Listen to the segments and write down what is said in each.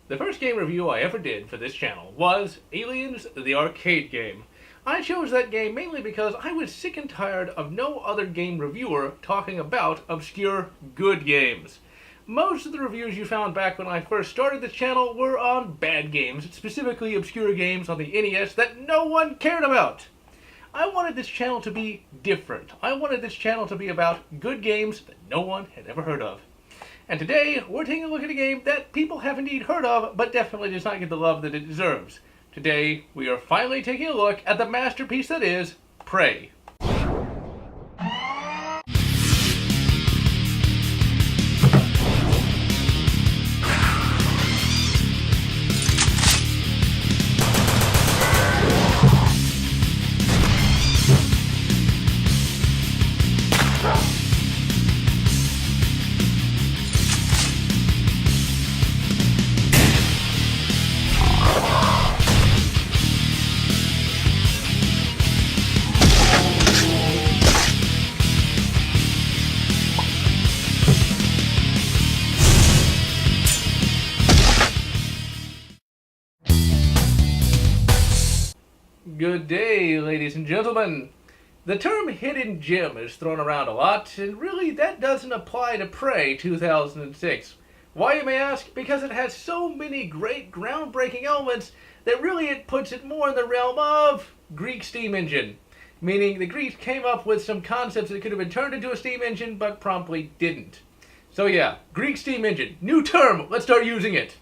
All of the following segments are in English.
The first game review I ever did for this channel was Aliens, the arcade game. I chose that game mainly because I was sick and tired of no other game reviewer talking about obscure good games. Most of the reviews you found back when I first started this channel were on bad games, specifically obscure games on the NES that no one cared about. I wanted this channel to be different. I wanted this channel to be about good games that no one had ever heard of. And today, we're taking a look at a game that people have indeed heard of, but definitely does not get the love that it deserves. Today, we are finally taking a look at the masterpiece that is Prey. Good day, ladies and gentlemen. The term hidden gem is thrown around a lot, and really that doesn't apply to Prey 2006. Why, you may ask? Because it has so many great groundbreaking elements that really it puts it more in the realm of Greek steam engine. Meaning the Greeks came up with some concepts that could have been turned into a steam engine, but promptly didn't. So yeah, Greek steam engine. New term, let's start using it.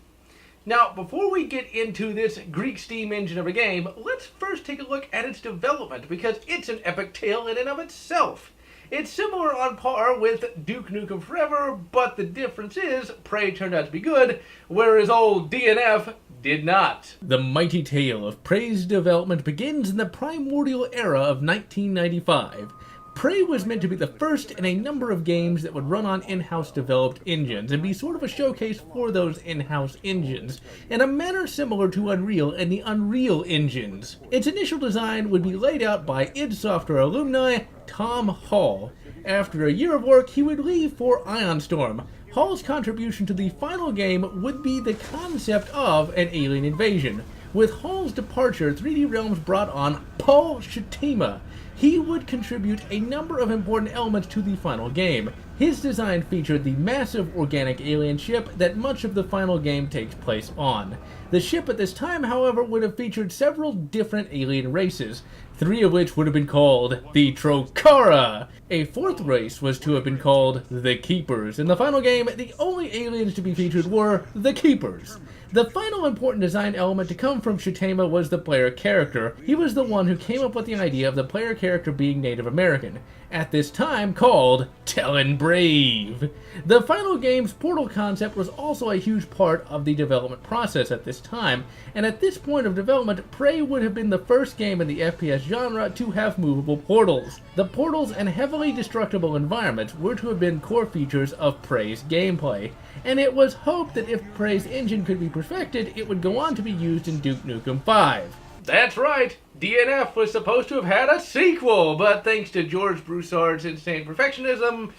Now, before we get into this Greek steam engine of a game, let's first take a look at its development, because it's an epic tale in and of itself. It's similar on par with Duke Nukem Forever, but the difference is Prey turned out to be good, whereas old DNF did not. The mighty tale of Prey's development begins in the primordial era of 1995. Prey was meant to be the first in a number of games that would run on in-house developed engines and be sort of a showcase for those in-house engines, in a manner similar to Unreal and the Unreal engines. Its initial design would be laid out by id Software alumni Tom Hall. After a year of work, he would leave for Ion Storm. Hall's contribution to the final game would be the concept of an alien invasion. With Hall's departure, 3D Realms brought on Paul Shatima. He would contribute a number of important elements to the final game. His design featured the massive organic alien ship that much of the final game takes place on. The ship at this time, however, would have featured several different alien races, 3 of which would have been called the Trocara. A 4th race was to have been called the Keepers. In the final game, the only aliens to be featured were the Keepers. The final important design element to come from Shitama was the player character. He was the one who came up with the idea of the player character being Native American, at this time called Talon Brave. The final game's portal concept was also a huge part of the development process at this time, and at this point of development, Prey would have been the first game in the FPS genre to have movable portals. The portals and heavily destructible environments were to have been core features of Prey's gameplay, and it was hoped that if Prey's engine could be perfected, it would go on to be used in Duke Nukem 5. That's right, DNF was supposed to have had a sequel, but thanks to George Broussard's insane perfectionism,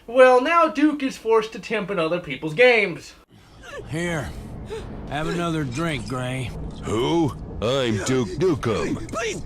well, now Duke is forced to temp in other people's games. Here, have another drink, Gray. Who? I'm Duke Nukem. Please!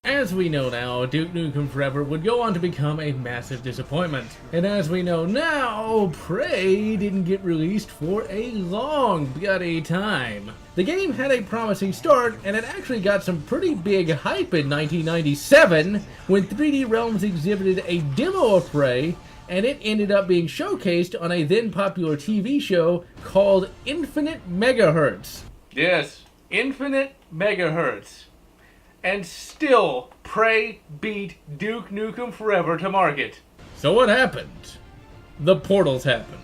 As we know now, Duke Nukem Forever would go on to become a massive disappointment. And as we know now, Prey didn't get released for a long bloody time. The game had a promising start, and it actually got some pretty big hype in 1997 when 3D Realms exhibited a demo of Prey, and it ended up being showcased on a then popular TV show called Infinite Megahertz. Yes, Infinite Megahertz. And still, Prey beat Duke Nukem Forever to market. So what happened? The portals happened.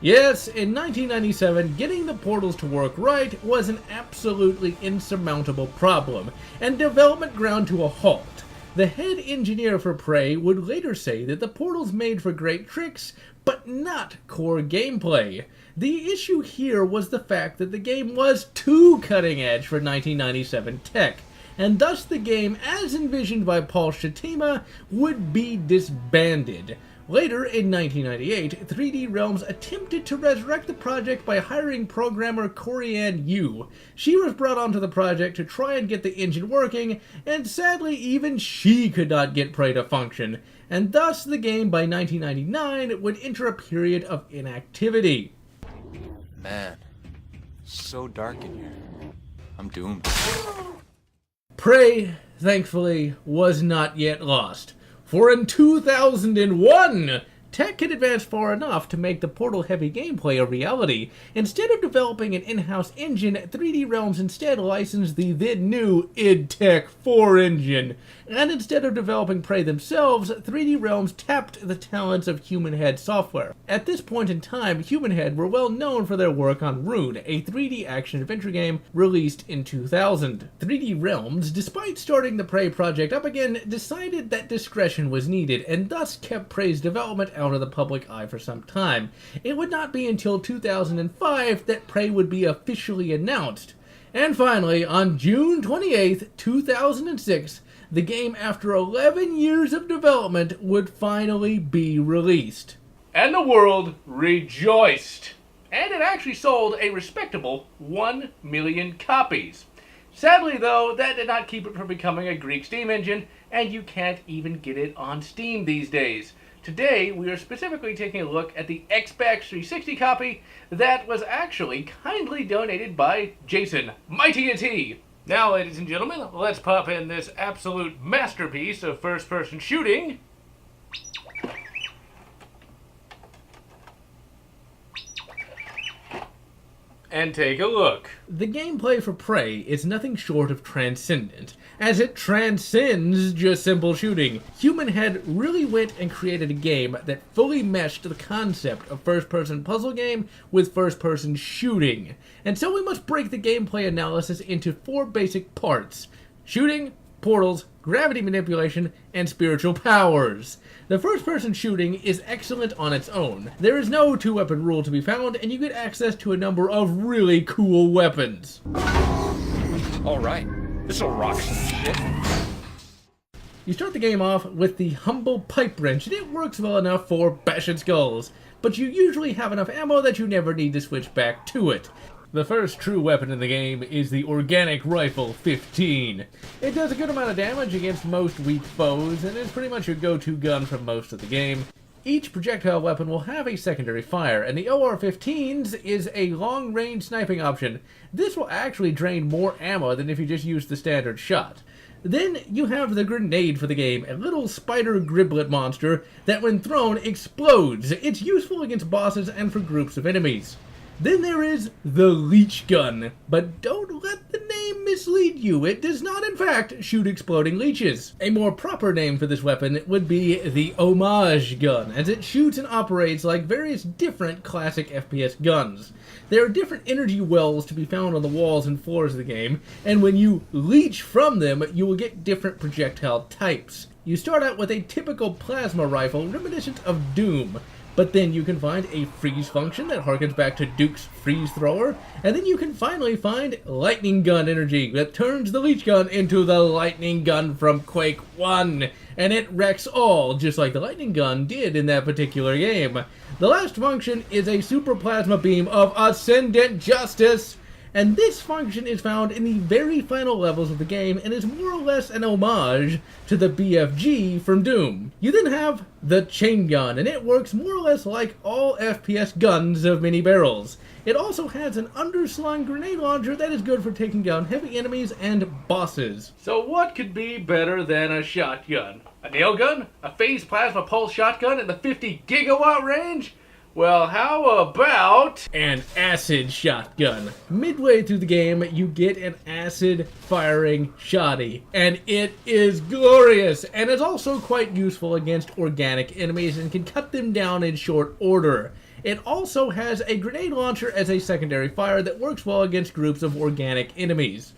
Yes, in 1997, getting the portals to work right was an absolutely insurmountable problem, and development ground to a halt. The head engineer for Prey would later say that the portals made for great tricks, but not core gameplay. The issue here was the fact that the game was too cutting edge for 1997 tech, and thus the game, as envisioned by Paul Shatima, would be disbanded. Later, in 1998, 3D Realms attempted to resurrect the project by hiring programmer Corianne Yu. She was brought onto the project to try and get the engine working, and sadly even she could not get Prey to function, and thus the game by 1999 would enter a period of inactivity. Man, so dark in here. I'm doomed. Prey, thankfully, was not yet lost. For in 2001, tech had advanced far enough to make the Portal-heavy gameplay a reality. Instead of developing an in-house engine, 3D Realms instead licensed the then-new id Tech 4 engine. And instead of developing Prey themselves, 3D Realms tapped the talents of Human Head Software. At this point in time, Human Head were well known for their work on Rune, a 3D action-adventure game released in 2000. 3D Realms, despite starting the Prey project up again, decided that discretion was needed, and thus kept Prey's development out of the public eye for some time. It would not be until 2005 that Prey would be officially announced. And finally, on June 28, 2006, the game, after 11 years of development, would finally be released. And the world rejoiced. And it actually sold a respectable 1 million copies. Sadly, though, that did not keep it from becoming a Greek Steam engine, and you can't even get it on Steam these days. Today, we are specifically taking a look at the Xbox 360 copy that was actually kindly donated by Jason, Mighty T. Now, ladies and gentlemen, let's pop in this absolute masterpiece of first-person shooting. And take a look. The gameplay for Prey is nothing short of transcendent, as it transcends just simple shooting. Human Head really went and created a game that fully meshed the concept of first-person puzzle game with first-person shooting. And so we must break the gameplay analysis into 4 basic parts: shooting, portals, gravity manipulation, and spiritual powers. The first-person shooting is excellent on its own. There is no 2-weapon rule to be found, and you get access to a number of really cool weapons. Alright, this'll rock some shit. You start the game off with the humble pipe wrench, and it works well enough for bashing skulls, but you usually have enough ammo that you never need to switch back to it. The first true weapon in the game is the Organic Rifle 15. It does a good amount of damage against most weak foes, and is pretty much your go-to gun for most of the game. Each projectile weapon will have a secondary fire, and the OR-15's is a long-range sniping option. This will actually drain more ammo than if you just use the standard shot. Then you have the grenade for the game, a little spider griblet monster that when thrown explodes. It's useful against bosses and for groups of enemies. Then there is the Leech Gun, but don't let the name mislead you. It does not, in fact, shoot exploding leeches. A more proper name for this weapon would be the Homage Gun, as it shoots and operates like various different classic FPS guns. There are different energy wells to be found on the walls and floors of the game, and when you leech from them, you will get different projectile types. You start out with a typical plasma rifle reminiscent of Doom, but then you can find a freeze function that harkens back to Duke's freeze thrower, and then you can finally find lightning gun energy that turns the Leech Gun into the lightning gun from Quake 1, and it wrecks all, just like the lightning gun did in that particular game. The last function is a super plasma beam of Ascendant Justice, and this function is found in the very final levels of the game and is more or less an homage to the BFG from Doom. You then have the Chain Gun, and it works more or less like all FPS guns of many barrels. It also has an underslung grenade launcher that is good for taking down heavy enemies and bosses. So what could be better than a shotgun? A nail gun? A phase plasma pulse shotgun in the 50 gigawatt range? Well, how about an acid shotgun? Midway through the game, you get an acid-firing shotty, and it is glorious, and is also quite useful against organic enemies and can cut them down in short order. It also has a grenade launcher as a secondary fire that works well against groups of organic enemies.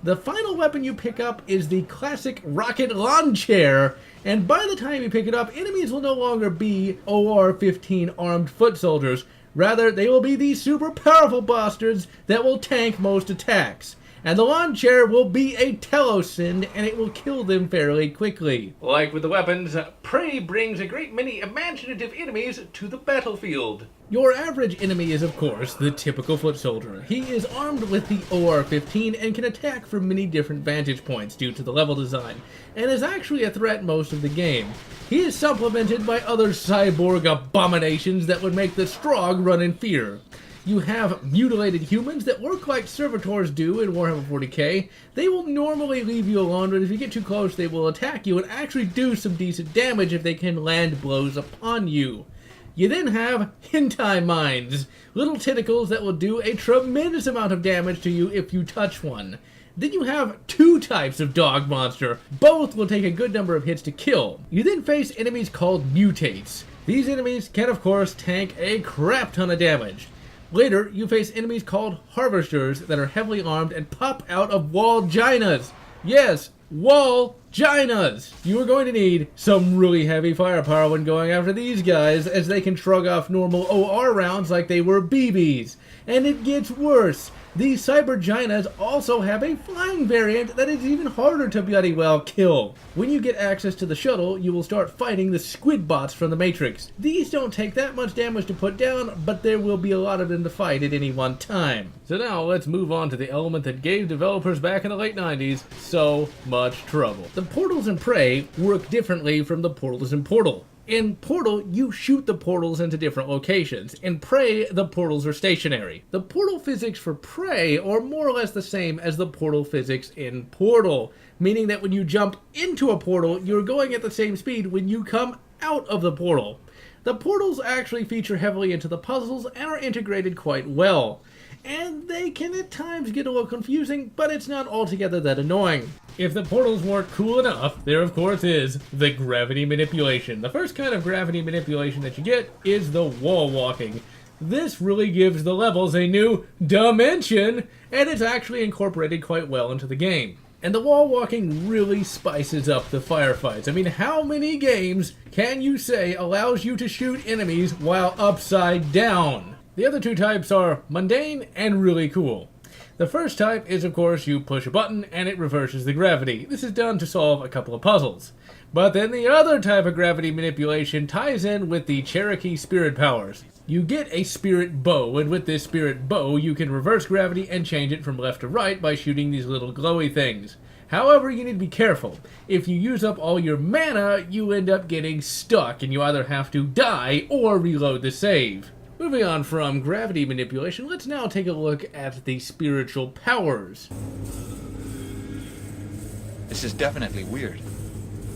The final weapon you pick up is the classic rocket launcher, and by the time you pick it up, enemies will no longer be OR-15 armed foot soldiers. Rather, they will be these super powerful bastards that will tank most attacks. and the lawn chair will be a telosend, and it will kill them fairly quickly. Like with the weapons, Prey brings a great many imaginative enemies to the battlefield. Your average enemy is, of course, the typical foot soldier. He is armed with the OR-15 and can attack from many different vantage points due to the level design, and is actually a threat most of the game. He is supplemented by other cyborg abominations that would make the Strogg run in fear. You have mutilated humans that work like servitors do in Warhammer 40k. They will normally leave you alone, but if you get too close, they will attack you and actually do some decent damage if they can land blows upon you. You then have hentai mines, little tentacles that will do a tremendous amount of damage to you if you touch one. Then you have two types of dog monster. Both will take a good number of hits to kill. You then face enemies called mutates. These enemies can, of course, tank a crap ton of damage. Later, you face enemies called harvesters that are heavily armed and pop out of wall-ginas. Yes, wall-ginas! You are going to need some really heavy firepower when going after these guys, as they can shrug off normal OR rounds like they were BBs. And it gets worse. These cyberginas also have a flying variant that is even harder to bloody well kill. When you get access to the shuttle, you will start fighting the squid bots from the Matrix. These don't take that much damage to put down, but there will be a lot of them to fight at any one time. So now let's move on to the element that gave developers back in the late 90s so much trouble. The portals in Prey work differently from the portals in Portal. In Portal, you shoot the portals into different locations. In Prey, the portals are stationary. The portal physics for Prey are more or less the same as the portal physics in Portal, meaning that when you jump into a portal, you're going at the same speed when you come out of the portal. The portals actually feature heavily into the puzzles and are integrated quite well. And they can at times get a little confusing, but it's not altogether that annoying. If the portals weren't cool enough, there of course is the gravity manipulation. The first kind of gravity manipulation that you get is the wall walking. This really gives the levels a new dimension, and it's actually incorporated quite well into the game. And the wall walking really spices up the firefights. I mean, how many games can you say allows you to shoot enemies while upside down? The other two types are mundane and really cool. The first type is, of course, you push a button and it reverses the gravity. This is done to solve a couple of puzzles. But then the other type of gravity manipulation ties in with the Cherokee spirit powers. You get a spirit bow, and with this spirit bow, you can reverse gravity and change it from left to right by shooting these little glowy things. However, you need to be careful. If you use up all your mana, you end up getting stuck, and you either have to die or reload the save. Moving on from gravity manipulation, let's now take a look at the spiritual powers. This is definitely weird,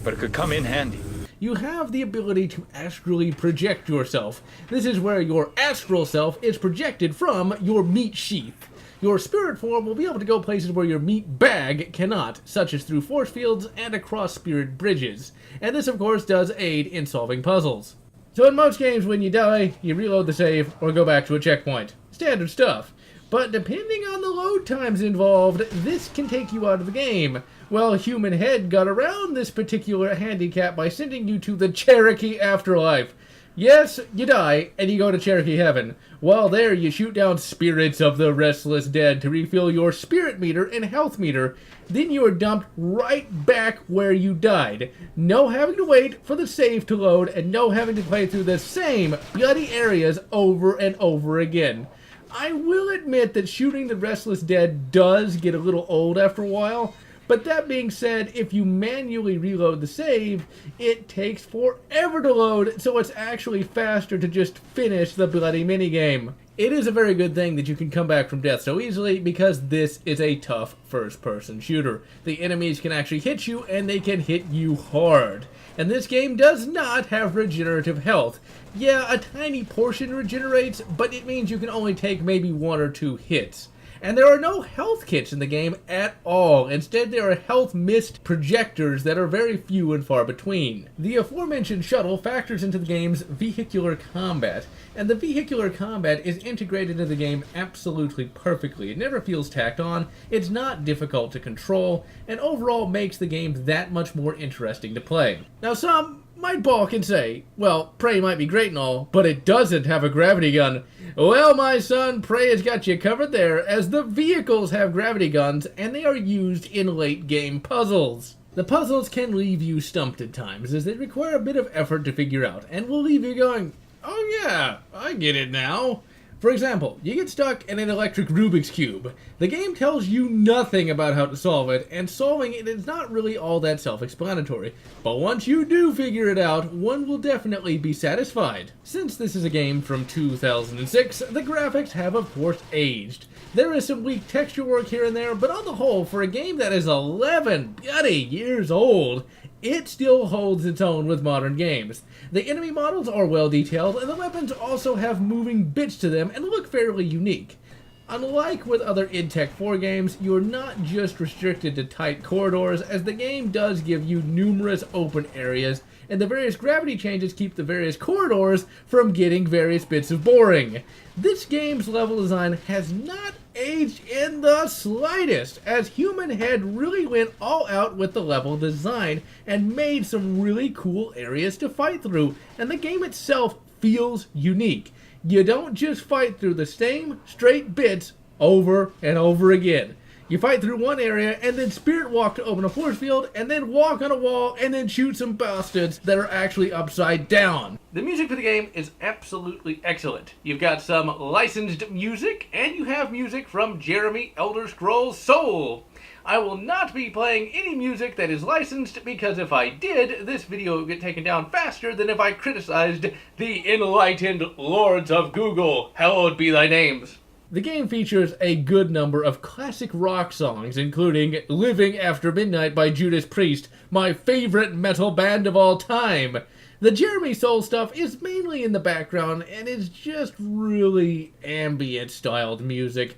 but it could come in handy. You have the ability to astrally project yourself. This is where your astral self is projected from your meat sheath. Your spirit form will be able to go places where your meat bag cannot, such as through force fields and across spirit bridges. And this, of course, does aid in solving puzzles. So in most games, when you die, you reload the save or go back to a checkpoint. Standard stuff. But depending on the load times involved, this can take you out of the game. Well, Human Head got around this particular handicap by sending you to the Cherokee Afterlife. Yes, you die, and you go to Cherokee Heaven. While there, you shoot down spirits of the restless dead to refill your spirit meter and health meter. Then you are dumped right back where you died. No having to wait for the save to load, and no having to play through the same bloody areas over and over again. I will admit that shooting the restless dead does get a little old after a while, but that being said, if you manually reload the save, it takes forever to load, so it's actually faster to just finish the bloody minigame. It is a very good thing that you can come back from death so easily, because this is a tough first-person shooter. The enemies can actually hit you, and they can hit you hard. And this game does not have regenerative health. Yeah, a tiny portion regenerates, but it means you can only take maybe 1 or 2 hits. And there are no health kits in the game at all. Instead, there are health mist projectors that are very few and far between. The aforementioned shuttle factors into the game's vehicular combat, and the vehicular combat is integrated into the game absolutely perfectly. It never feels tacked on, it's not difficult to control, and overall makes the game that much more interesting to play. Now some might balk and say, well, Prey might be great and all, but it doesn't have a gravity gun. Well, my son, Prey has got you covered there, as the vehicles have gravity guns, and they are used in late-game puzzles. The puzzles can leave you stumped at times, as they require a bit of effort to figure out, and will leave you going, oh yeah, I get it now. For example, you get stuck in an electric Rubik's Cube. The game tells you nothing about how to solve it, and solving it is not really all that self-explanatory. But once you do figure it out, one will definitely be satisfied. Since this is a game from 2006, the graphics have of course aged. There is some weak texture work here and there, but on the whole, for a game that is 11 bloody years old, it still holds its own with modern games. The enemy models are well detailed, and the weapons also have moving bits to them and look fairly unique. Unlike with other id Tech 4 games, you're not just restricted to tight corridors, as the game does give you numerous open areas, and the various gravity changes keep the various corridors from getting various bits of boring. This game's level design has not aged in the slightest, as Human Head really went all out with the level design and made some really cool areas to fight through, and the game itself feels unique. You don't just fight through the same straight bits over and over again. You fight through one area, and then spirit walk to open a force field, and then walk on a wall, and then shoot some bastards that are actually upside down. The music for the game is absolutely excellent. You've got some licensed music, and you have music from Jeremy Elder Scrolls Soul. I will not be playing any music that is licensed, because if I did, this video would get taken down faster than if I criticized the enlightened lords of Google. Hallowed be thy names. The game features a good number of classic rock songs, including Living After Midnight by Judas Priest, my favorite metal band of all time. The Jeremy Soul stuff is mainly in the background and is just really ambient-styled music.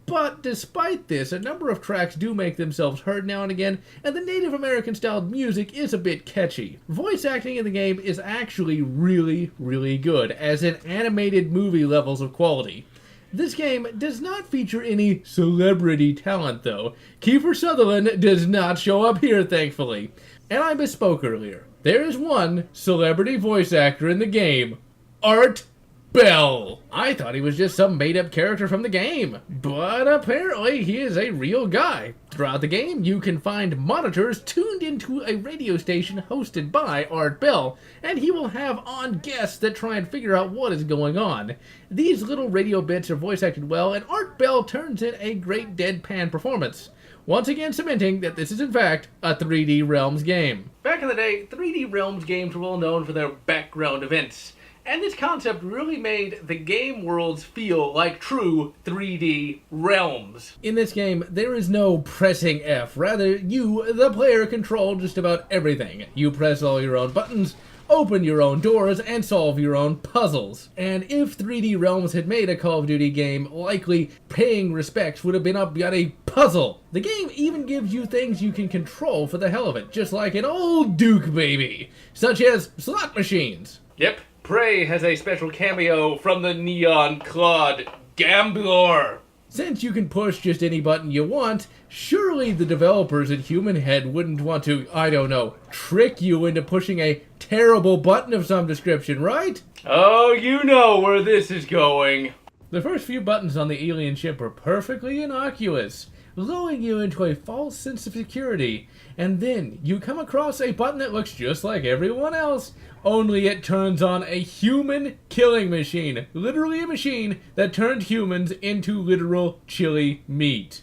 But despite this, a number of tracks do make themselves heard now and again, and the Native American-styled music is a bit catchy. Voice acting in the game is actually really, really good, as in animated movie levels of quality. This game does not feature any celebrity talent, though. Kiefer Sutherland does not show up here, thankfully. And I misspoke earlier. There is one celebrity voice actor in the game, Art Bell. I thought he was just some made-up character from the game, but apparently he is a real guy. Throughout the game, you can find monitors tuned into a radio station hosted by Art Bell, and he will have on guests that try and figure out what is going on. These little radio bits are voice acted well, and Art Bell turns in a great deadpan performance, once again cementing that this is in fact a 3D Realms game. Back in the day, 3D Realms games were well known for their background events. And this concept really made the game worlds feel like true 3D realms. In this game, there is no pressing F. Rather, you, the player, control just about everything. You press all your own buttons, open your own doors, and solve your own puzzles. And if 3D Realms had made a Call of Duty game, likely paying respects would have been a bloody puzzle. The game even gives you things you can control for the hell of it, just like an old Duke baby, such as slot machines. Yep. Prey has a special cameo from the Neon Clawed Gambler. Since you can push just any button you want, surely the developers at Human Head wouldn't want to, I don't know, trick you into pushing a terrible button of some description, right? Oh, you know where this is going. The first few buttons on the alien ship are perfectly innocuous, lulling you into a false sense of security, and then you come across a button that looks just like everyone else, only it turns on a human killing machine. Literally a machine that turned humans into literal chili meat.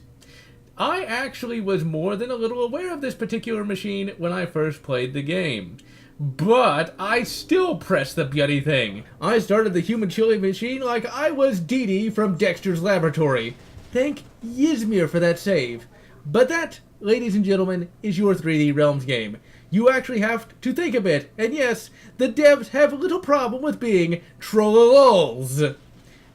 I actually was more than a little aware of this particular machine when I first played the game. But I still pressed the bloody thing. I started the human chili machine like I was Dee Dee from Dexter's Laboratory. Thank Ysmir for that save. But that, ladies and gentlemen, is your 3D Realms game. You actually have to think a bit, and yes, the devs have little problem with being trollololz.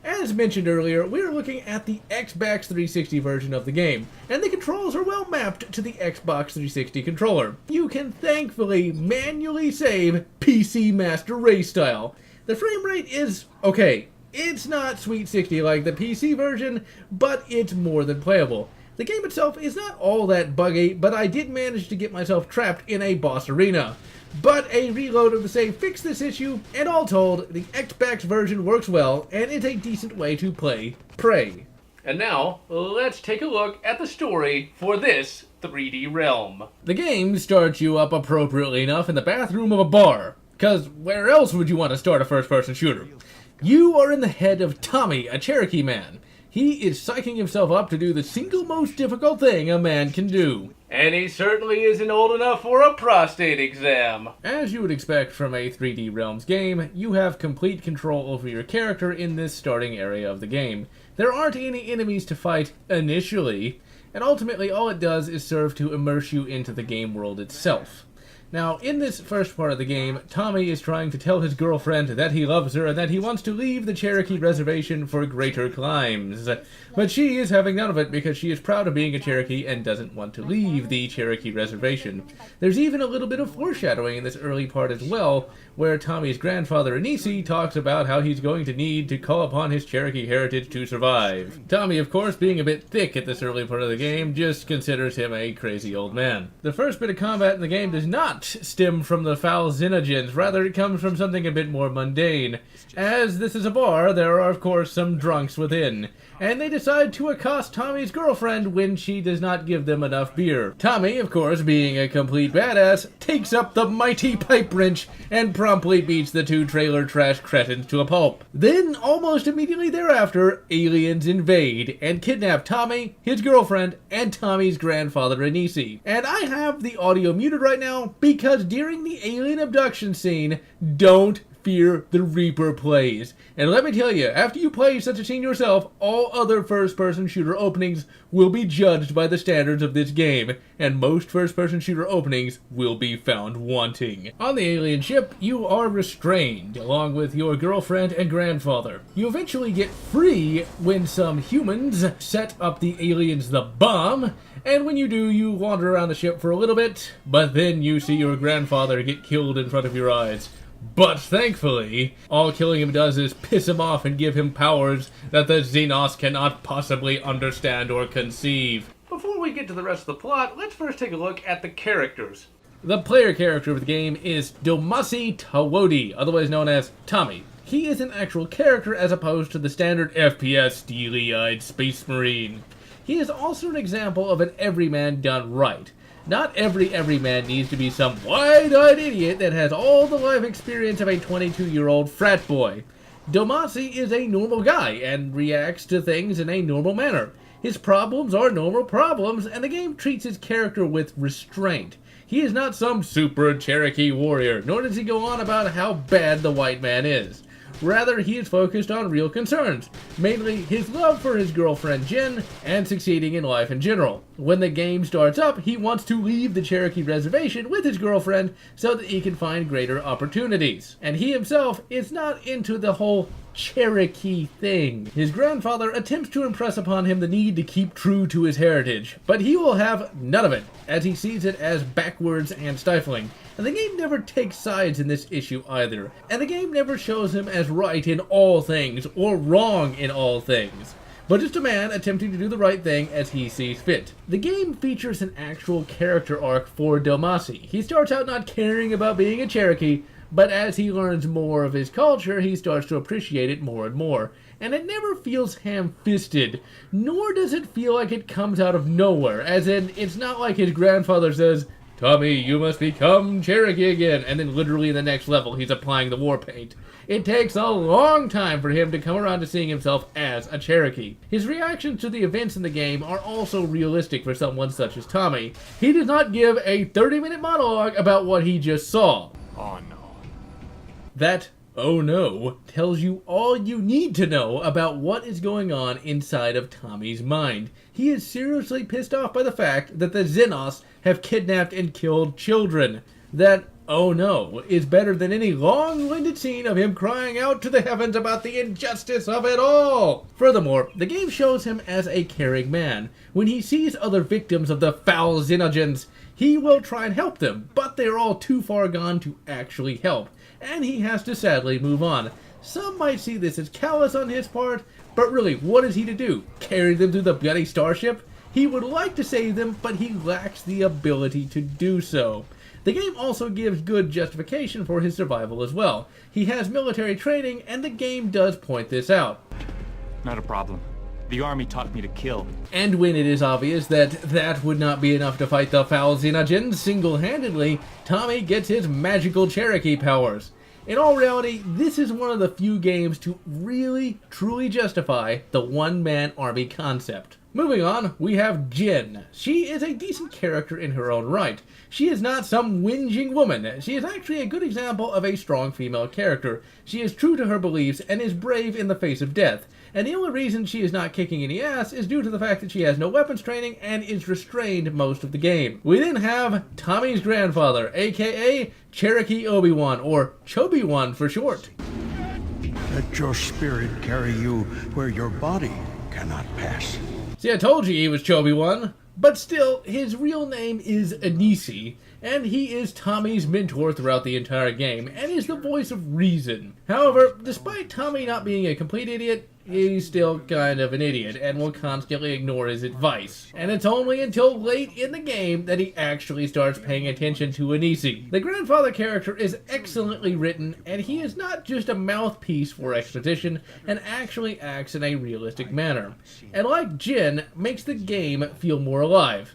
As mentioned earlier, we are looking at the Xbox 360 version of the game, and the controls are well mapped to the Xbox 360 controller. You can thankfully manually save PC Master Race style. The frame rate is okay. It's not Sweet 60 like the PC version, but it's more than playable. The game itself is not all that buggy, but I did manage to get myself trapped in a boss arena. but a reload of the save fixed this issue, and all told, the Xbox version works well and is a decent way to play Prey. And now, let's take a look at the story for this 3D realm. The game starts you up appropriately enough in the bathroom of a bar, because where else would you want to start a first-person shooter? You are in the head of Tommy, a Cherokee man. He is psyching himself up to do the single most difficult thing a man can do. And he certainly isn't old enough for a prostate exam. As you would expect from a 3D Realms game, you have complete control over your character in this starting area of the game. There aren't any enemies to fight initially, and ultimately all it does is serve to immerse you into the game world itself. Now, in this first part of the game, Tommy is trying to tell his girlfriend that he loves her and that he wants to leave the Cherokee Reservation for greater climes. But she is having none of it because she is proud of being a Cherokee and doesn't want to leave the Cherokee Reservation. There's even a little bit of foreshadowing in this early part as well, where Tommy's grandfather, Anisi, talks about how he's going to need to call upon his Cherokee heritage to survive. Tommy, of course, being a bit thick at this early part of the game, just considers him a crazy old man. The first bit of combat in the game does not stem from the foul xenogens, rather it comes from something a bit more mundane. As this is a bar, there are of course some drunks within, and they decide to accost Tommy's girlfriend when she does not give them enough beer. Tommy, of course, being a complete badass, takes up the mighty pipe wrench and promptly beats the two trailer trash cretins to a pulp. Then, almost immediately thereafter, aliens invade and kidnap Tommy, his girlfriend, and Tommy's grandfather, Anisi. And I have the audio muted right now because during the alien abduction scene, don't fear the Reaper plays. And let me tell you, after you play such a scene yourself, all other first-person shooter openings will be judged by the standards of this game, and most first-person shooter openings will be found wanting. On the alien ship, you are restrained, along with your girlfriend and grandfather. You eventually get free when some humans set up the aliens the bomb, and when you do, you wander around the ship for a little bit, but then you see your grandfather get killed in front of your eyes. But thankfully, all killing him does is piss him off and give him powers that the Xenos cannot possibly understand or conceive. Before we get to the rest of the plot, let's first take a look at the characters. The player character of the game is Domasi Tawodi, otherwise known as Tommy. He is an actual character as opposed to the standard FPS steely-eyed space marine. He is also an example of an everyman done right. Not every everyman needs to be some wide-eyed idiot that has all the life experience of a 22-year-old frat boy. Domasi is a normal guy and reacts to things in a normal manner. His problems are normal problems, and the game treats his character with restraint. He is not some super Cherokee warrior, nor does he go on about how bad the white man is. Rather, he is focused on real concerns, mainly his love for his girlfriend Jen and succeeding in life in general. When the game starts up, he wants to leave the Cherokee Reservation with his girlfriend so that he can find greater opportunities. And he himself is not into the whole Cherokee thing. His grandfather attempts to impress upon him the need to keep true to his heritage, but he will have none of it, as he sees it as backwards and stifling. And the game never takes sides in this issue either, and the game never shows him as right in all things, or wrong in all things, but just a man attempting to do the right thing as he sees fit. The game features an actual character arc for Domasi. He starts out not caring about being a Cherokee, but as he learns more of his culture, he starts to appreciate it more and more. And it never feels ham-fisted, nor does it feel like it comes out of nowhere, as in, it's not like his grandfather says, "Tommy, you must become Cherokee again," and then literally in the next level he's applying the war paint. It takes a long time for him to come around to seeing himself as a Cherokee. His reactions to the events in the game are also realistic for someone such as Tommy. He does not give a 30-minute monologue about what he just saw. Oh no. That, oh no, tells you all you need to know about what is going on inside of Tommy's mind. He is seriously pissed off by the fact that the Xenos have kidnapped and killed children. That, oh no, is better than any long-winded scene of him crying out to the heavens about the injustice of it all. Furthermore, the game shows him as a caring man. When he sees other victims of the foul xenogens, he will try and help them, but they are all too far gone to actually help, and he has to sadly move on. Some might see this as callous on his part, but really, what is he to do? Carry them through the bloody starship? He would like to save them, but he lacks the ability to do so. The game also gives good justification for his survival as well. He has military training, and the game does point this out. Not a problem. The army taught me to kill. And when it is obvious that that would not be enough to fight the Phosphites single-handedly, Tommy gets his magical Cherokee powers. In all reality, this is one of the few games to really, truly justify the one-man army concept. Moving on, we have Jin. She is a decent character in her own right. She is not some whinging woman. She is actually a good example of a strong female character. She is true to her beliefs and is brave in the face of death. And the only reason she is not kicking any ass is due to the fact that she has no weapons training and is restrained most of the game. We then have Tommy's grandfather, aka Cherokee Obi-Wan, or Chobi-Wan for short. Let your spirit carry you where your body cannot pass. See, I told you he was Chobi-Wan. But still, his real name is Anisi, and he is Tommy's mentor throughout the entire game, and is the voice of reason. However, despite Tommy not being a complete idiot, he's still kind of an idiot, and will constantly ignore his advice. And it's only until late in the game that he actually starts paying attention to Anisi. The grandfather character is excellently written, and he is not just a mouthpiece for exposition, and actually acts in a realistic manner. And like Jin, makes the game feel more alive.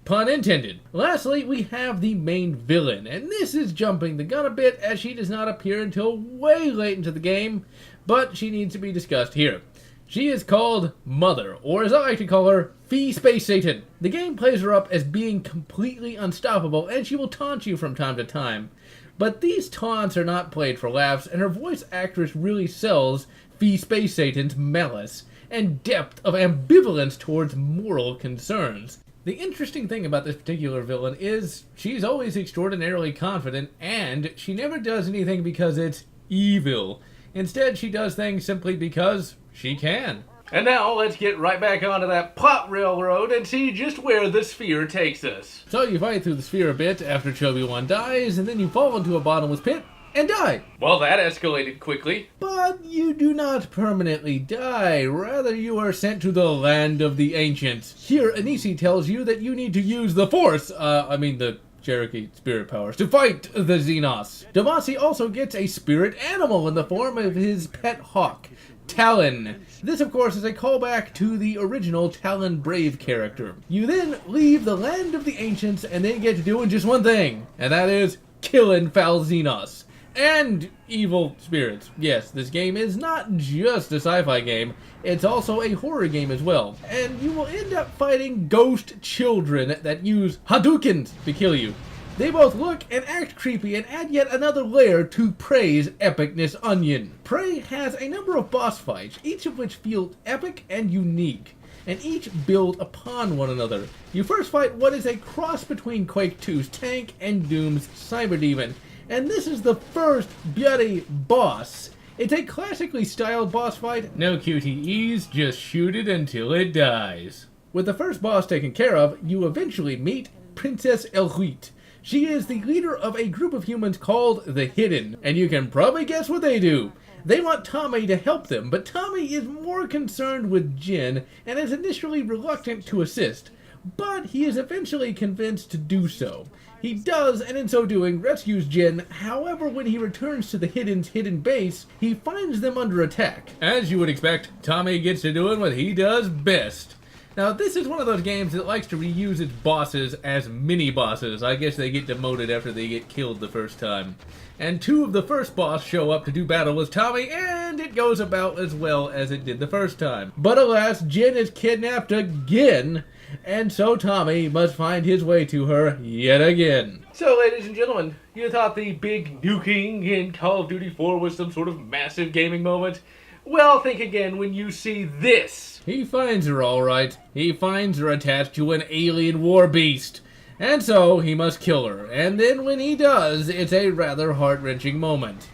Pun intended. Lastly, we have the main villain, and this is jumping the gun a bit as she does not appear until way late into the game, but she needs to be discussed here. She is called Mother, or as I like to call her, Fee Space Satan. The game plays her up as being completely unstoppable, and she will taunt you from time to time. But these taunts are not played for laughs, and her voice actress really sells Fee Space Satan's malice and depth of ambivalence towards moral concerns. The interesting thing about this particular villain is she's always extraordinarily confident, and she never does anything because it's evil. Instead, she does things simply because she can. And now let's get right back onto that plot railroad and see just where the sphere takes us. So you fight through the sphere a bit after Chobi-Wan dies, and then you fall into a bottomless pit and die. Well, that escalated quickly. But you do not permanently die. Rather, you are sent to the land of the ancients. Here, Anisi tells you that you need to use the Force, the Cherokee spirit powers, to fight the Xenos. Damasi also gets a spirit animal in the form of his pet hawk, Talon. This, of course, is a callback to the original Talon Brave character. You then leave the land of the ancients and then get to doing just one thing, and that is killing foul Xenos. And evil spirits. Yes, this game is not just a sci-fi game, it's also a horror game as well. And you will end up fighting ghost children that use Hadoukens to kill you. They both look and act creepy and add yet another layer to Prey's epicness onion. Prey has a number of boss fights, each of which feel epic and unique, and each build upon one another. You first fight what is a cross between Quake 2's tank and Doom's Cyberdemon, and this is the first bloody boss. It's a classically styled boss fight. No QTEs, just shoot it until it dies. With the first boss taken care of, you eventually meet Princess Elhuit. She is the leader of a group of humans called the Hidden, and you can probably guess what they do. They want Tommy to help them, but Tommy is more concerned with Jin and is initially reluctant to assist. But he is eventually convinced to do so. He does, and in so doing, rescues Jin. However, when he returns to the Hidden's hidden base, he finds them under attack. As you would expect, Tommy gets to doing what he does best. Now, this is one of those games that likes to reuse its bosses as mini-bosses. I guess they get demoted after they get killed the first time. And two of the first boss show up to do battle with Tommy, and it goes about as well as it did the first time. But alas, Jin is kidnapped again, and so Tommy must find his way to her yet again. So, ladies and gentlemen, you thought the big nuking in Call of Duty 4 was some sort of massive gaming moment? Well, think again when you see this. He finds her all right. He finds her attached to an alien war beast. And so he must kill her. And then when he does, it's a rather heart-wrenching moment.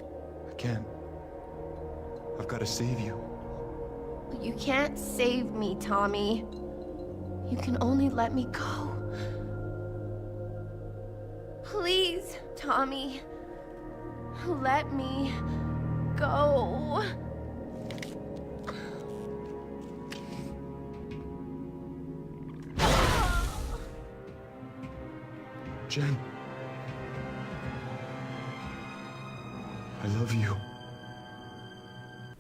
I can't. I've got to save you. You can't save me, Tommy. You can only let me go. Please, Tommy. Let me go. Jen. I love you.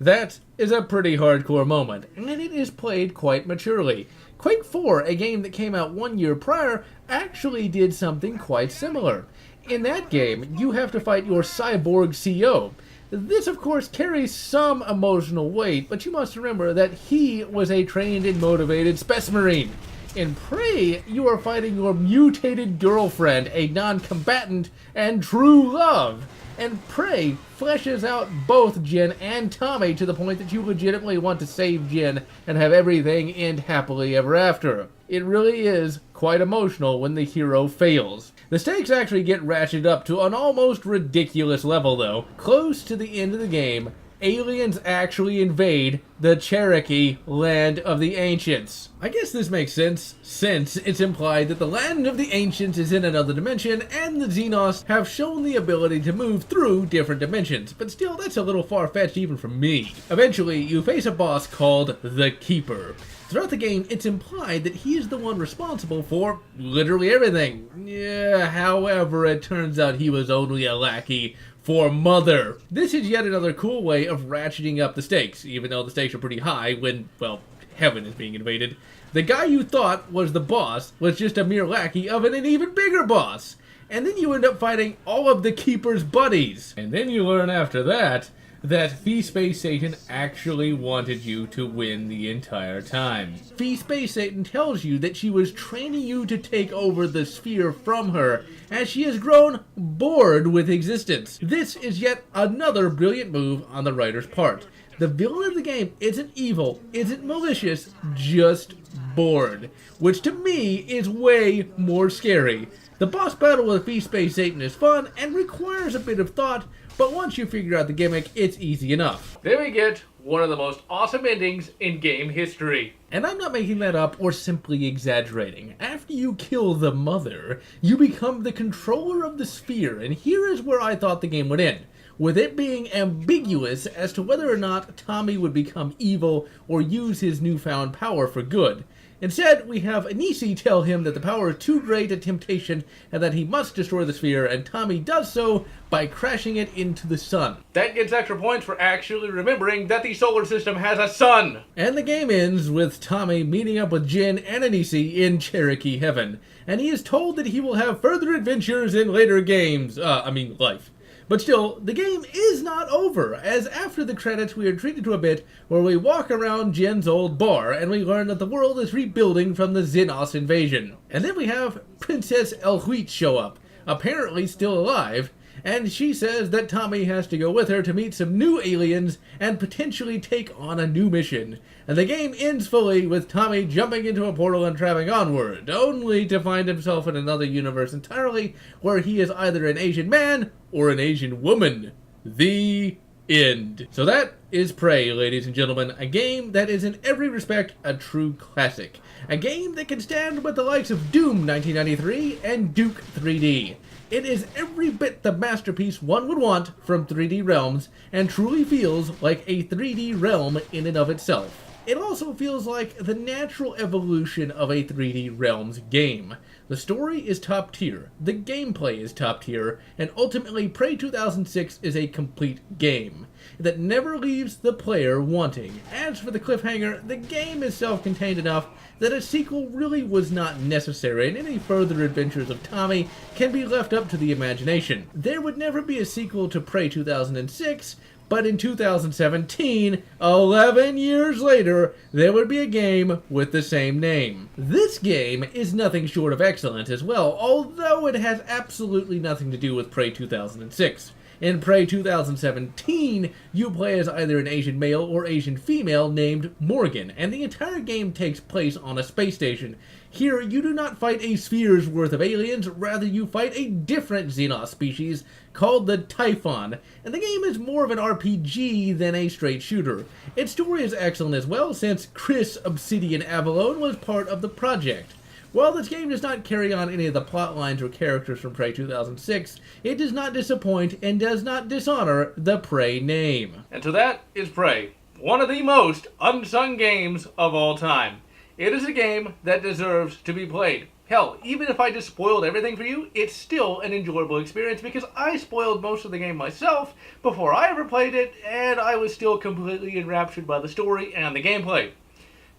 That is a pretty hardcore moment, and it is played quite maturely. Quake 4, a game that came out 1 year prior, actually did something quite similar. In that game, you have to fight your cyborg CO. This, of course, carries some emotional weight, but you must remember that he was a trained and motivated Space Marine. In Prey, you are fighting your mutated girlfriend, a non-combatant, and true love. And Prey fleshes out both Jen and Tommy to the point that you legitimately want to save Jen and have everything end happily ever after. It really is quite emotional when the hero fails. The stakes actually get ratcheted up to an almost ridiculous level though. Close to the end of the game, aliens actually invade the Cherokee land of the Ancients. I guess this makes sense, since it's implied that the land of the Ancients is in another dimension, and the Xenos have shown the ability to move through different dimensions, but still, that's a little far-fetched even for me. Eventually, you face a boss called the Keeper. Throughout the game, it's implied that he is the one responsible for literally everything. Yeah, however, it turns out he was only a lackey for Mother. This is yet another cool way of ratcheting up the stakes, even though the stakes are pretty high when, well, heaven is being invaded. The guy you thought was the boss was just a mere lackey of an even bigger boss. And then you end up fighting all of the Keeper's buddies. And then you learn after that Space Satan actually wanted you to win the entire time. Space Satan tells you that she was training you to take over the sphere from her, as she has grown bored with existence. This is yet another brilliant move on the writer's part. The villain of the game isn't evil, isn't malicious, just bored, which to me is way more scary. The boss battle with Space Satan is fun and requires a bit of thought, but once you figure out the gimmick, it's easy enough. Then we get one of the most awesome endings in game history. And I'm not making that up or simply exaggerating. After you kill the Mother, you become the controller of the sphere, and here is where I thought the game would end, with it being ambiguous as to whether or not Tommy would become evil or use his newfound power for good. Instead, we have Anisi tell him that the power is too great a temptation and that he must destroy the sphere, and Tommy does so by crashing it into the sun. That gets extra points for actually remembering that the solar system has a sun. And the game ends with Tommy meeting up with Jen and Anisi in Cherokee Heaven, and he is told that he will have further adventures in later games, life. But still, the game is not over, as after the credits we are treated to a bit where we walk around Jen's old bar and we learn that the world is rebuilding from the Xenos invasion. And then we have Princess Elhuit show up, apparently still alive, and she says that Tommy has to go with her to meet some new aliens and potentially take on a new mission. And the game ends fully with Tommy jumping into a portal and traveling onward, only to find himself in another universe entirely, where he is either an Asian man or an Asian woman. The end. So that is Prey, ladies and gentlemen, a game that is in every respect a true classic. A game that can stand with the likes of Doom 1993 and Duke 3D. It is every bit the masterpiece one would want from 3D Realms, and truly feels like a 3D realm in and of itself. It also feels like the natural evolution of a 3D Realms game. The story is top tier, the gameplay is top tier, and ultimately Prey 2006 is a complete game that never leaves the player wanting. As for the cliffhanger, the game is self-contained enough that a sequel really was not necessary, and any further adventures of Tommy can be left up to the imagination. There would never be a sequel to Prey 2006, but in 2017, 11 years later, there would be a game with the same name. This game is nothing short of excellent as well, although it has absolutely nothing to do with Prey 2006. In Prey 2017, you play as either an Asian male or Asian female named Morgan, and the entire game takes place on a space station. Here, you do not fight a sphere's worth of aliens, rather you fight a different Xenos species called the Typhon, and the game is more of an RPG than a straight shooter. Its story is excellent as well, since Chris Obsidian Avalone was part of the project. While this game does not carry on any of the plot lines or characters from Prey 2006, it does not disappoint and does not dishonor the Prey name. And so that is Prey, one of the most unsung games of all time. It is a game that deserves to be played. Hell, even if I just spoiled everything for you, it's still an enjoyable experience because I spoiled most of the game myself before I ever played it, and I was still completely enraptured by the story and the gameplay.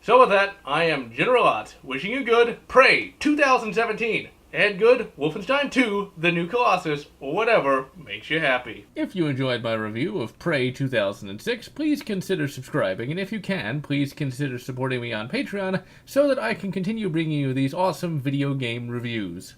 So with that, I am GeneralLotz, wishing you good Prey 2017, and good Wolfenstein 2, The New Colossus, or whatever makes you happy. If you enjoyed my review of Prey 2006, please consider subscribing, and if you can, please consider supporting me on Patreon so that I can continue bringing you these awesome video game reviews.